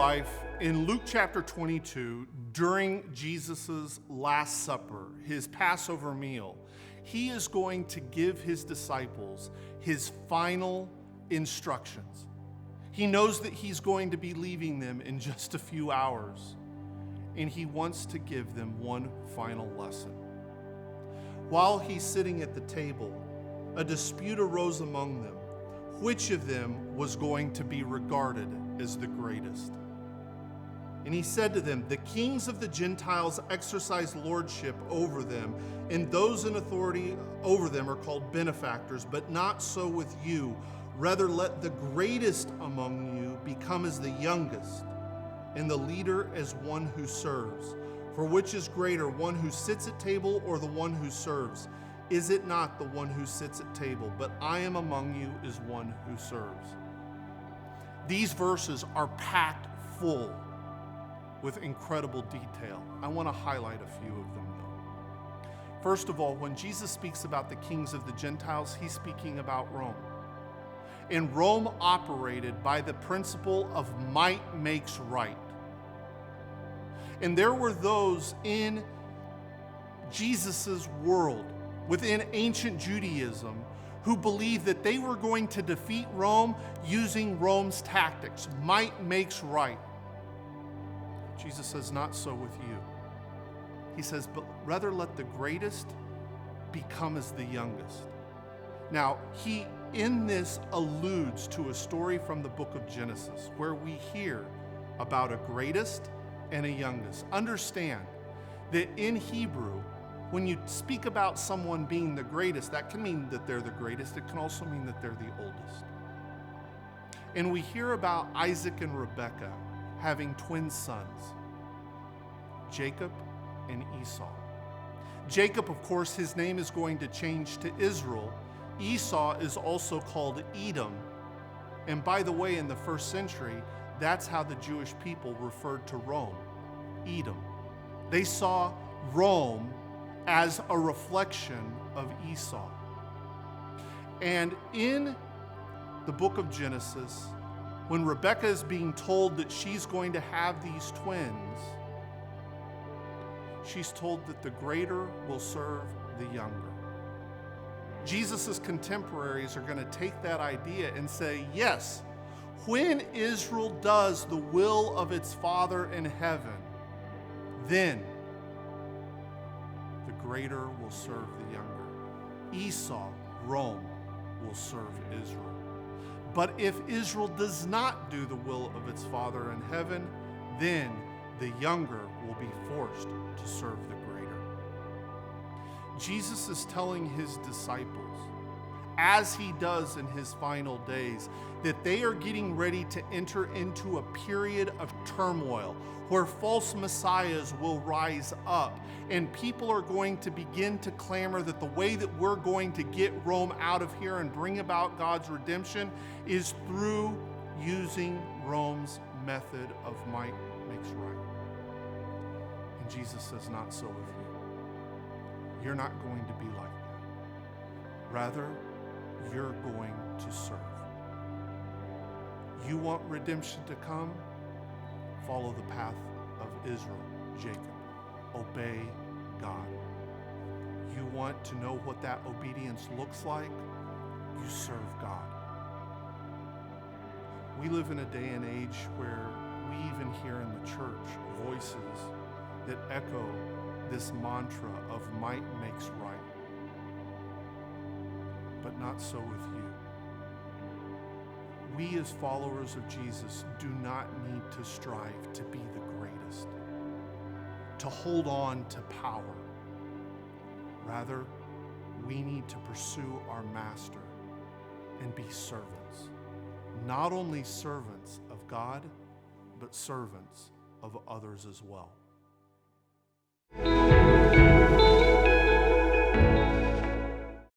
life, in Luke chapter 22, during Jesus' Last Supper, his Passover meal, he is going to give his disciples his final instructions. He knows that he's going to be leaving them in just a few hours, and he wants to give them one final lesson. While he's sitting at the table, a dispute arose among them. Which of them was going to be regarded as the greatest? And he said to them, the kings of the Gentiles exercise lordship over them, and those in authority over them are called benefactors, but not so with you. Rather, let the greatest among you become as the youngest, and the leader as one who serves. For which is greater, one who sits at table or the one who serves? Is it not the one who sits at table? But I am among you as one who serves. These verses are packed full with incredible detail. I want to highlight a few of them, though. First of all, when Jesus speaks about the kings of the Gentiles, he's speaking about Rome. And Rome operated by the principle of might makes right. And there were those in Jesus' world, within ancient Judaism, who believed that they were going to defeat Rome using Rome's tactics. Might makes right. Jesus says, not so with you. He says, but rather let the greatest become as the youngest. Now, he in this alludes to a story from the book of Genesis, where we hear about a greatest and a youngest. Understand that in Hebrew, when you speak about someone being the greatest, that can mean that they're the greatest. It can also mean that they're the oldest. And we hear about Isaac and Rebekah having twin sons, Jacob and Esau. Jacob, of course, his name is going to change to Israel. Esau is also called Edom. And by the way, in the first century, that's how the Jewish people referred to Rome, Edom. They saw Rome as a reflection of Esau. And in the book of Genesis, when Rebekah is being told that she's going to have these twins, she's told that the greater will serve the younger. Jesus' contemporaries are going to take that idea and say, yes, when Israel does the will of its Father in heaven, then the greater will serve the younger. Esau, Rome, will serve Israel. But if Israel does not do the will of its Father in heaven, then the younger will be forced to serve the greater. Jesus is telling his disciples, as he does in his final days, that they are getting ready to enter into a period of turmoil where false messiahs will rise up, and people are going to begin to clamor that the way that we're going to get Rome out of here and bring about God's redemption is through using Rome's method of might makes right. And Jesus says, not so with you. You're not going to be like that. Rather, you're going to serve. You want redemption to come? Follow the path of Israel, Jacob. Obey God. You want to know what that obedience looks like? You serve God. We live in a day and age where we even hear in the church voices that echo this mantra of might makes right. But not so with you. We as followers of Jesus do not need to strive to be the greatest, to hold on to power. Rather, we need to pursue our master and be servants. Not only servants of God, but servants of others as well.